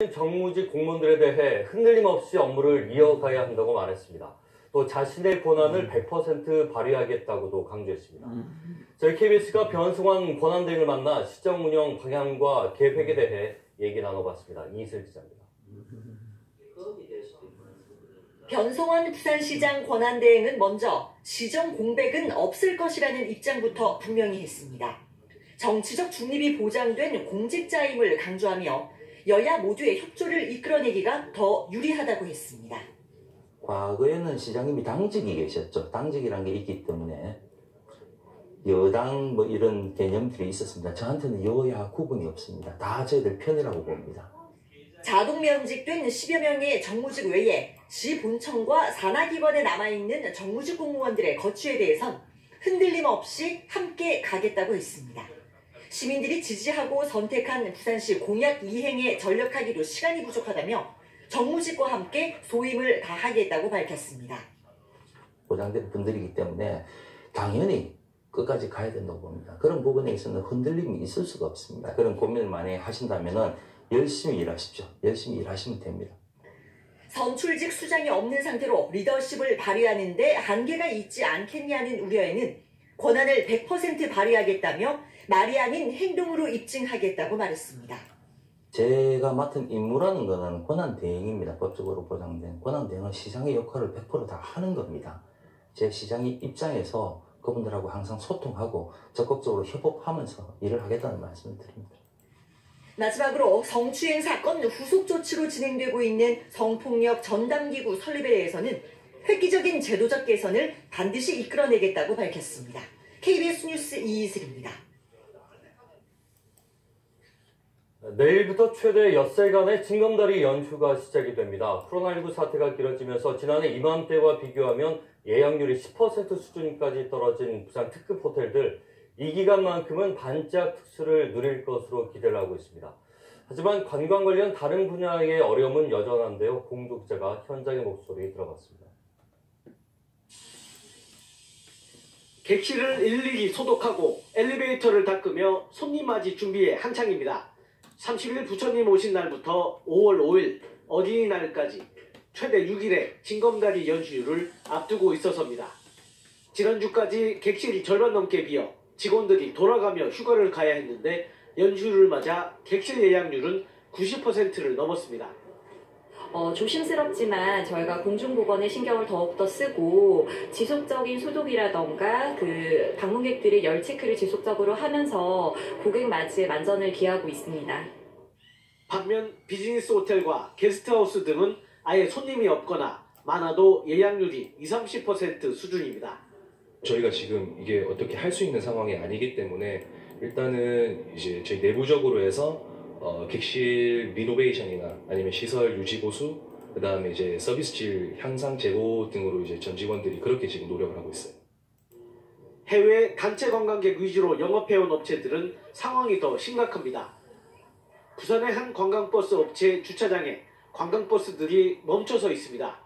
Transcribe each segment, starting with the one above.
정무직 공무원들에 대해 흔들림 없이 업무를 이어가야 한다고 말했습니다. 또 자신의 권한을 100% 발휘하겠다고도 강조했습니다. 저희 KBS가 변승환 권한대행을 만나 시정 운영 방향과 계획에 대해 얘기 나눠봤습니다. 이슬 기자입니다. 변성환 부산시장 권한대행은 먼저 시정 공백은 없을 것이라는 입장부터 분명히 했습니다. 정치적 중립이 보장된 공직자임을 강조하며 여야 모두의 협조를 이끌어내기가 더 유리하다고 했습니다. 과거에는 시장님이 당직이 계셨죠. 당직이라는 게 있기 때문에 여당 뭐 이런 개념들이 있었습니다. 저한테는 여야 구분이 없습니다. 다 저희들 편이라고 봅니다. 자동 면직된 10여 명의 정무직 외에 시 본청과 산하기관에 남아있는 정무직 공무원들의 거취에 대해선 흔들림 없이 함께 가겠다고 했습니다. 시민들이 지지하고 선택한 부산시 공약 이행에 전력하기도 시간이 부족하다며 정무직과 함께 소임을 다하겠다고 밝혔습니다. 보장된 분들이기 때문에 당연히 끝까지 가야 된다고 봅니다. 그런 부분에 있어서는 흔들림이 있을 수가 없습니다. 그런 고민을 많이 하신다면 열심히 일하십시오. 열심히 일하시면 됩니다. 선출직 수장이 없는 상태로 리더십을 발휘하는 데 한계가 있지 않겠냐는 우려에는 권한을 100% 발휘하겠다며 말이 아닌 행동으로 입증하겠다고 말했습니다. 제가 맡은 임무라는 것은 권한대행입니다. 법적으로 보장된 권한대행은 시장의 역할을 100% 다 하는 겁니다. 제 시장의 입장에서 그분들하고 항상 소통하고 적극적으로 협업하면서 일을 하겠다는 말씀을 드립니다. 마지막으로 성추행 사건 후속 조치로 진행되고 있는 성폭력 전담기구 설립에 대해서는 획기적인 제도적 개선을 반드시 이끌어내겠다고 밝혔습니다. KBS 뉴스 이이슬입니다. 내일부터 최대 엿새간의 징검다리 연휴가 시작이 됩니다. 코로나19 사태가 길어지면서 지난해 이맘때와 비교하면 예약률이 10% 수준까지 떨어진 부산 특급 호텔들, 이 기간만큼은 반짝 특수를 누릴 것으로 기대를 하고 있습니다. 하지만 관광 관련 다른 분야의 어려움은 여전한데요. 공도 기자가 현장의 목소리 들어봤습니다. 객실을 일일이 소독하고 엘리베이터를 닦으며 손님 맞이 준비에 한창입니다. 30일 부처님 오신 날부터 5월 5일 어린이날까지 최대 6일의 징검다리 연휴를 앞두고 있어서입니다. 지난주까지 객실이 절반 넘게 비어 직원들이 돌아가며 휴가를 가야 했는데 연휴를 맞아 객실 예약률은 90%를 넘었습니다. 조심스럽지만 저희가 공중보건에 신경을 더욱더 쓰고 지속적인 소독이라던가 방문객들의 열 체크를 지속적으로 하면서 고객 맞이에 만전을 기하고 있습니다. 반면 비즈니스 호텔과 게스트하우스 등은 아예 손님이 없거나 많아도 예약률이 20-30% 수준입니다. 저희가 지금 이게 어떻게 할 수 있는 상황이 아니기 때문에 일단은 이제 저희 내부적으로 해서 객실 리노베이션이나 아니면 시설 유지 보수, 그다음에 이제 서비스 질 향상 제고 등으로 이제 전 직원들이 그렇게 지금 노력을 하고 있어요. 해외 단체 관광객 위주로 영업해온 업체들은 상황이 더 심각합니다. 부산의 한 관광버스 업체 주차장에 관광버스들이 멈춰서 있습니다.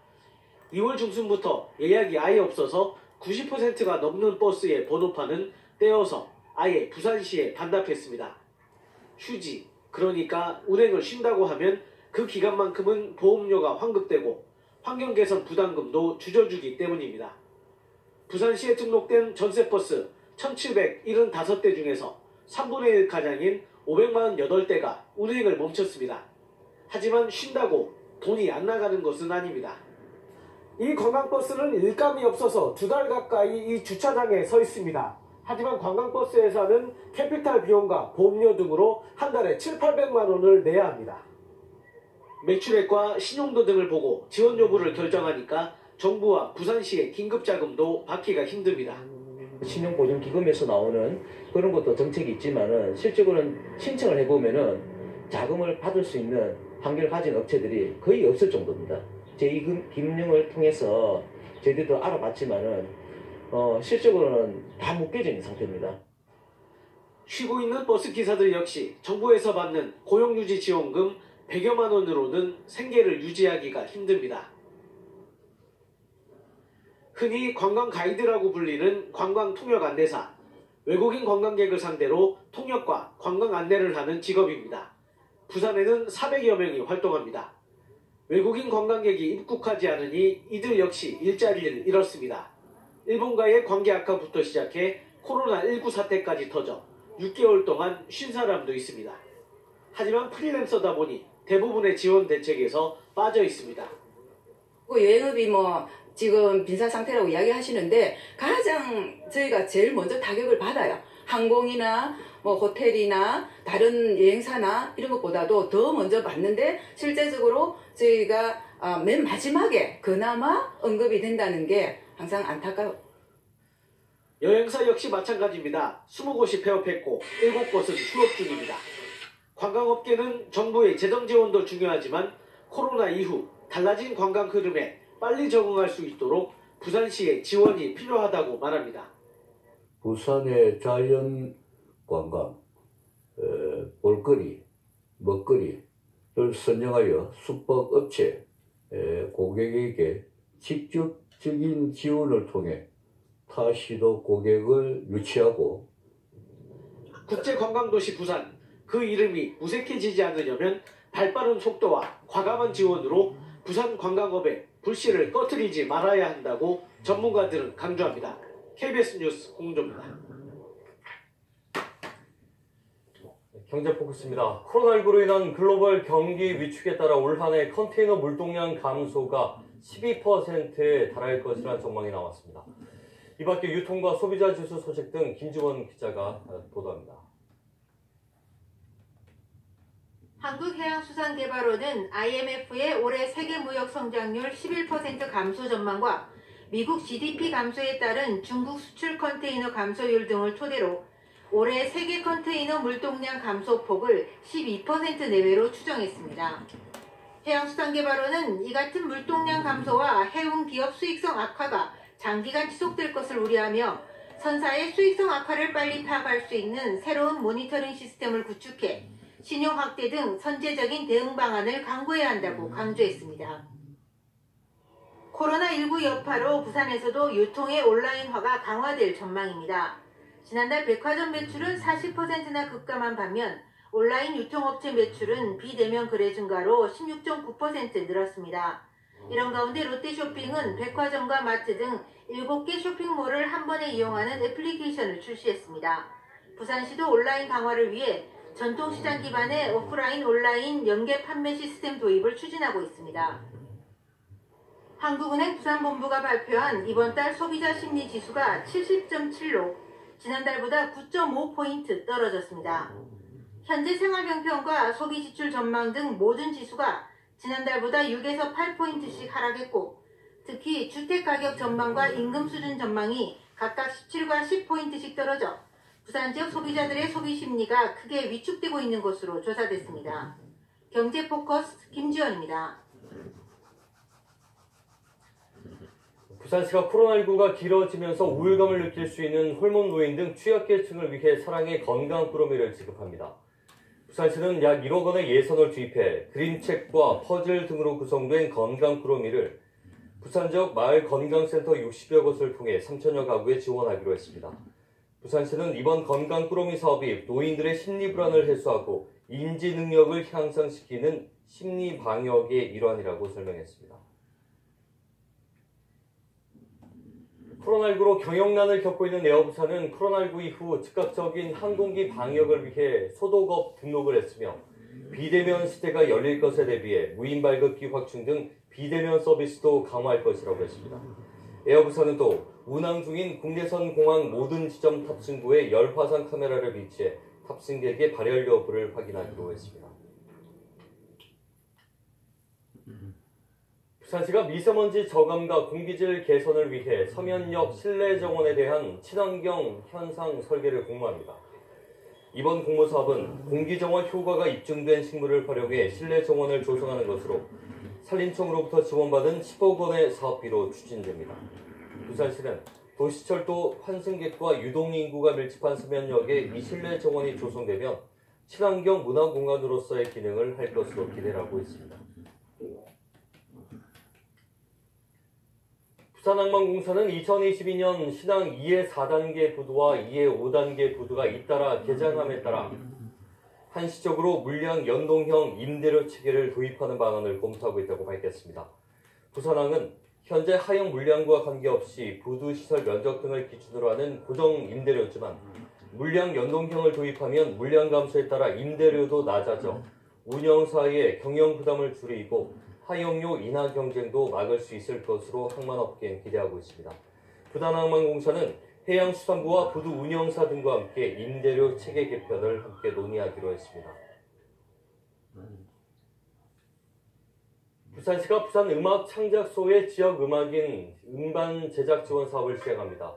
2월 중순부터 예약이 아예 없어서 90%가 넘는 버스의 번호판은 떼어서 아예 부산시에 반납했습니다. 휴지, 그러니까 운행을 쉰다고 하면 그 기간만큼은 보험료가 환급되고 환경개선 부담금도 줄여주기 때문입니다. 부산시에 등록된 전세버스 1775대 중에서 3분의 1가량인 548대가 운행을 멈췄습니다. 하지만 쉰다고 돈이 안 나가는 것은 아닙니다. 이 관광버스는 일감이 없어서 2달 가까이 이 주차장에 서 있습니다. 하지만 관광버스 회사는 캐피탈 비용과 보험료 등으로 한 달에 700~800만 원을 내야 합니다. 매출액과 신용도 등을 보고 지원 여부를 결정하니까 정부와 부산시의 긴급자금도 받기가 힘듭니다. 신용보증기금에서 나오는 그런 것도 정책이 있지만은 실제로는 신청을 해보면은 자금을 받을 수 있는 한계를 가진 업체들이 거의 없을 정도입니다. 제2금융을 통해서 저희들도 알아봤지만은 실적으로는 다 묶여져 있는 상태입니다. 쉬고 있는 버스 기사들 역시 정부에서 받는 고용유지 지원금 100여만 원으로는 생계를 유지하기가 힘듭니다. 흔히 관광 가이드라고 불리는 관광 통역 안내사, 외국인 관광객을 상대로 통역과 관광 안내를 하는 직업입니다. 부산에는 400여 명이 활동합니다. 외국인 관광객이 입국하지 않으니 이들 역시 일자리를 잃었습니다. 일본과의 관계 악화부터 시작해 코로나19 사태까지 터져 6개월 동안 쉰 사람도 있습니다. 하지만 프리랜서다 보니 대부분의 지원 대책에서 빠져 있습니다. 여행업이 지금 빈사 상태라고 이야기하시는데 가장 저희가 제일 먼저 타격을 받아요. 항공이나 호텔이나 다른 여행사나 이런 것보다도 더 먼저 받는데 실제적으로 저희가 맨 마지막에 그나마 언급이 된다는 게 항상 안타까워요. 여행사 역시 마찬가지입니다. 20곳이 폐업했고 7곳은 휴업 중입니다. 관광업계는 정부의 재정 지원도 중요하지만 코로나 이후 달라진 관광 흐름에 빨리 적응할 수 있도록 부산시의 지원이 필요하다고 말합니다. 부산의 자연 관광, 볼거리, 먹거리를 선정하여 숙박업체 고객에게 직접적인 지원을 통해 타 시도 고객을 유치하고 국제관광도시 부산, 그 이름이 무색해지지 않으려면 발빠른 속도와 과감한 지원으로 부산 관광업의 불씨를 꺼뜨리지 말아야 한다고 전문가들은 강조합니다. KBS 뉴스 홍조입니다. 경제포커스입니다. 코로나19로 인한 글로벌 경기 위축에 따라 올 한 해 컨테이너 물동량 감소가 12%에 달할 것이라는 전망이 나왔습니다. 이 밖에 유통과 소비자 지수 소식 등 김지원 기자가 보도합니다. 한국해양수산개발원은 IMF의 올해 세계 무역 성장률 11% 감소 전망과 미국 GDP 감소에 따른 중국 수출 컨테이너 감소율 등을 토대로 올해 세계 컨테이너 물동량 감소폭을 12% 내외로 추정했습니다. 해양수산개발원은 이 같은 물동량 감소와 해운 기업 수익성 악화가 장기간 지속될 것을 우려하며 선사의 수익성 악화를 빨리 파악할 수 있는 새로운 모니터링 시스템을 구축해 신용 확대 등 선제적인 대응 방안을 강구해야 한다고 강조했습니다. 코로나19 여파로 부산에서도 유통의 온라인화가 강화될 전망입니다. 지난달 백화점 매출은 40%나 급감한 반면 온라인 유통업체 매출은 비대면 거래 증가로 16.9% 늘었습니다. 이런 가운데 롯데쇼핑은 백화점과 마트 등 7개 쇼핑몰을 한 번에 이용하는 애플리케이션을 출시했습니다. 부산시도 온라인 강화를 위해 전통시장 기반의 오프라인 온라인 연계 판매 시스템 도입을 추진하고 있습니다. 한국은행 부산본부가 발표한 이번 달 소비자 심리 지수가 70.7로 지난달보다 9.5포인트 떨어졌습니다. 현재 생활병평과 소비지출 전망 등 모든 지수가 지난달보다 6에서 8포인트씩 하락했고 특히 주택가격 전망과 임금 수준 전망이 각각 17과 10포인트씩 떨어져 부산 지역 소비자들의 소비 심리가 크게 위축되고 있는 것으로 조사됐습니다. 경제포커스 김지원입니다. 부산시가 코로나19가 길어지면서 우울감을 느낄 수 있는 홀몸 노인 등 취약계층을 위해 사랑의 건강 꾸러미를 지급합니다. 부산시는 약 1억 원의 예산을 투입해 그림책과 퍼즐 등으로 구성된 건강 꾸러미를 부산 지역 마을 건강센터 60여 곳을 통해 3천여 가구에 지원하기로 했습니다. 부산시는 이번 건강 꾸러미 사업이 노인들의 심리 불안을 해소하고 인지 능력을 향상시키는 심리 방역의 일환이라고 설명했습니다. 코로나19로 경영난을 겪고 있는 에어부산은 코로나19 이후 즉각적인 항공기 방역을 위해 소독업 등록을 했으며 비대면 시대가 열릴 것에 대비해 무인 발급기 확충 등 비대면 서비스도 강화할 것이라고 했습니다. 에어부산은 또 운항 중인 국내선 공항 모든 지점 탑승구에 열화상 카메라를 비치해 탑승객의 발열 여부를 확인하기로 했습니다. 부산시가 미세먼지 저감과 공기질 개선을 위해 서면역 실내 정원에 대한 친환경 현상 설계를 공모합니다. 이번 공모 사업은 공기정원 효과가 입증된 식물을 활용해 실내 정원을 조성하는 것으로 산림청으로부터 지원받은 10억 원의 사업비로 추진됩니다. 부산시는 도시철도 환승객과 유동인구가 밀집한 서면역에 이 실내 정원이 조성되면 친환경 문화공간으로서의 기능을 할 것으로 기대를 하고 있습니다. 부산항만공사는 2022년 신항 2의 4단계 부두와 2의 5단계 부두가 잇따라 개장함에 따라 한시적으로 물량 연동형 임대료 체계를 도입하는 방안을 검토하고 있다고 밝혔습니다. 부산항은 현재 하용 물량과 관계없이 부두시설 면적 등을 기준으로 하는 고정 임대료지만 물량 연동형을 도입하면 물량 감소에 따라 임대료도 낮아져 운영사의 경영 부담을 줄이고 하용료 인하 경쟁도 막을 수 있을 것으로 항만업계는 기대하고 있습니다. 부산항만공사는 해양수산부와 부두 운영사 등과 함께 임대료 체계 개편을 함께 논의하기로 했습니다. 부산시가 부산음악창작소의 지역음악인 음반 제작 지원 사업을 시행합니다.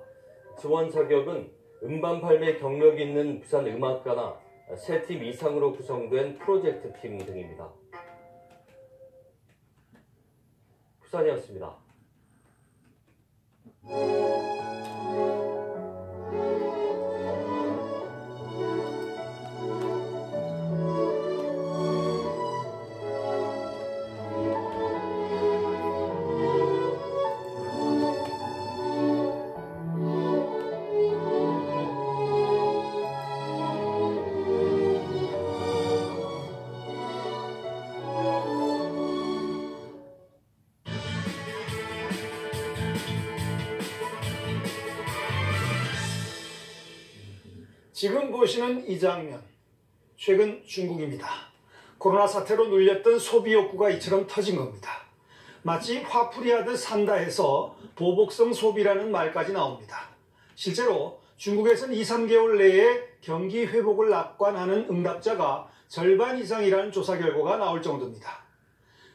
지원 자격은 음반 발매 경력이 있는 부산음악가나 3팀 이상으로 구성된 프로젝트 팀 등입니다. 부산이었습니다. 지금 보시는 이 장면, 최근 중국입니다. 코로나 사태로 눌렸던 소비 욕구가 이처럼 터진 겁니다. 마치 화풀이 하듯 산다 해서 보복성 소비라는 말까지 나옵니다. 실제로 중국에서는 2, 3개월 내에 경기 회복을 낙관하는 응답자가 절반 이상이라는 조사 결과가 나올 정도입니다.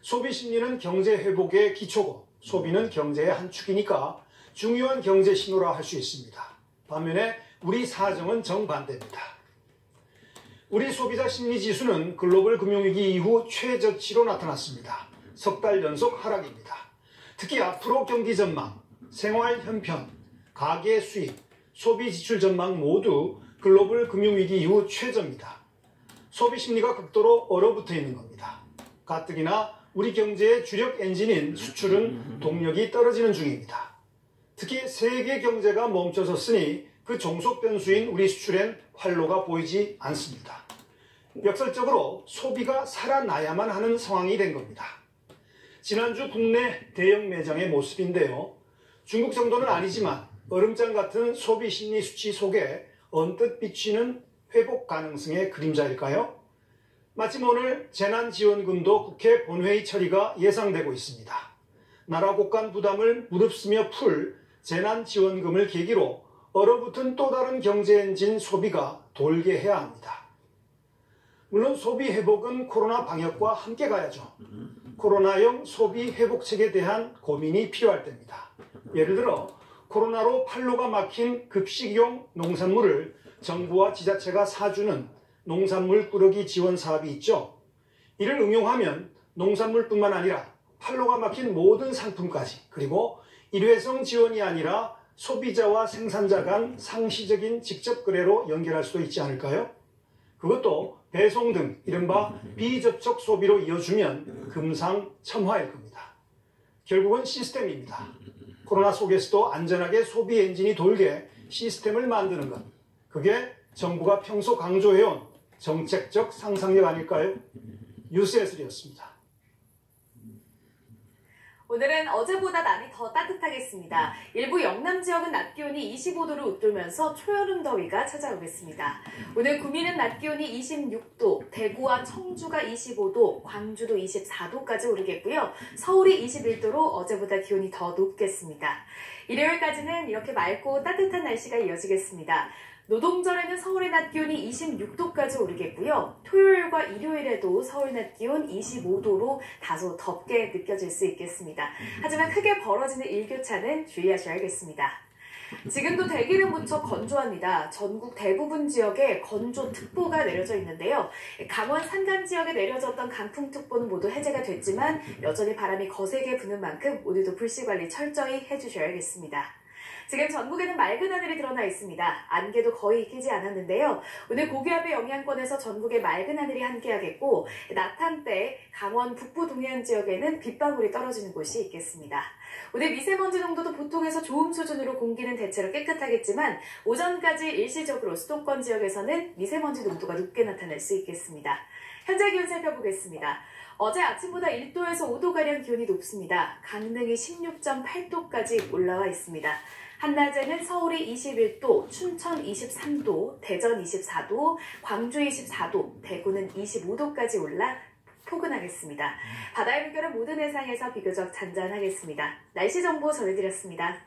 소비 심리는 경제 회복의 기초고 소비는 경제의 한 축이니까 중요한 경제 신호라 할 수 있습니다. 반면에 우리 사정은 정반대입니다. 우리 소비자 심리지수는 글로벌 금융위기 이후 최저치로 나타났습니다. 석 달 연속 하락입니다. 특히 앞으로 경기 전망, 생활 형편, 가계 수입, 소비 지출 전망 모두 글로벌 금융위기 이후 최저입니다. 소비 심리가 극도로 얼어붙어 있는 겁니다. 가뜩이나 우리 경제의 주력 엔진인 수출은 동력이 떨어지는 중입니다. 특히 세계 경제가 멈춰섰으니 그 종속 변수인 우리 수출엔 활로가 보이지 않습니다. 역설적으로 소비가 살아나야만 하는 상황이 된 겁니다. 지난주 국내 대형 매장의 모습인데요. 중국 정도는 아니지만 얼음장 같은 소비 심리 수치 속에 언뜻 비치는 회복 가능성의 그림자일까요? 마침 오늘 재난지원금도 국회 본회의 처리가 예상되고 있습니다. 나라 곳간 부담을 무릅쓰며 풀 재난지원금을 계기로 얼어붙은 또 다른 경제 엔진 소비가 돌게 해야 합니다. 물론 소비 회복은 코로나 방역과 함께 가야죠. 코로나형 소비 회복책에 대한 고민이 필요할 때입니다. 예를 들어 코로나로 판로가 막힌 급식용 농산물을 정부와 지자체가 사주는 농산물 꾸러기 지원 사업이 있죠. 이를 응용하면 농산물뿐만 아니라 판로가 막힌 모든 상품까지 그리고 일회성 지원이 아니라 소비자와 생산자 간 상시적인 직접 거래로 연결할 수도 있지 않을까요? 그것도 배송 등 이른바 비접촉 소비로 이어주면 금상첨화일 겁니다. 결국은 시스템입니다. 코로나 속에서도 안전하게 소비 엔진이 돌게 시스템을 만드는 것. 그게 정부가 평소 강조해온 정책적 상상력 아닐까요? 뉴스예슬이었습니다. 오늘은 어제보다 날이 더 따뜻하겠습니다. 일부 영남 지역은 낮 기온이 25도를 웃돌면서 초여름 더위가 찾아오겠습니다. 오늘 구미는 낮 기온이 26도, 대구와 청주가 25도, 광주도 24도까지 오르겠고요. 서울이 21도로 어제보다 기온이 더 높겠습니다. 일요일까지는 이렇게 맑고 따뜻한 날씨가 이어지겠습니다. 노동절에는 서울의 낮 기온이 26도까지 오르겠고요. 토요일과 일요일에도 서울 낮 기온 25도로 다소 덥게 느껴질 수 있겠습니다. 하지만 크게 벌어지는 일교차는 주의하셔야겠습니다. 지금도 대기는 무척 건조합니다. 전국 대부분 지역에 건조특보가 내려져 있는데요. 강원 산간 지역에 내려졌던 강풍특보는 모두 해제가 됐지만 여전히 바람이 거세게 부는 만큼 오늘도 불씨관리 철저히 해주셔야겠습니다. 지금 전국에는 맑은 하늘이 드러나 있습니다. 안개도 거의 끼지 않았는데요. 오늘 고기압의 영향권에서 전국에 맑은 하늘이 함께하겠고 낮 한때 강원 북부 동해안 지역에는 빗방울이 떨어지는 곳이 있겠습니다. 오늘 미세먼지 농도도 보통에서 좋음 수준으로 공기는 대체로 깨끗하겠지만 오전까지 일시적으로 수도권 지역에서는 미세먼지 농도가 높게 나타날 수 있겠습니다. 현재 기온 살펴보겠습니다. 어제 아침보다 1도에서 5도가량 기온이 높습니다. 강릉이 16.8도까지 올라와 있습니다. 한낮에는 서울이 21도, 춘천 23도, 대전 24도, 광주 24도, 대구는 25도까지 올라 포근하겠습니다. 바다의 물결은 모든 해상에서 비교적 잔잔하겠습니다. 날씨 정보 전해드렸습니다.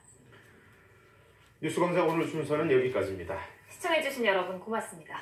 뉴스검사 오늘 순서는 여기까지입니다. 시청해주신 여러분 고맙습니다.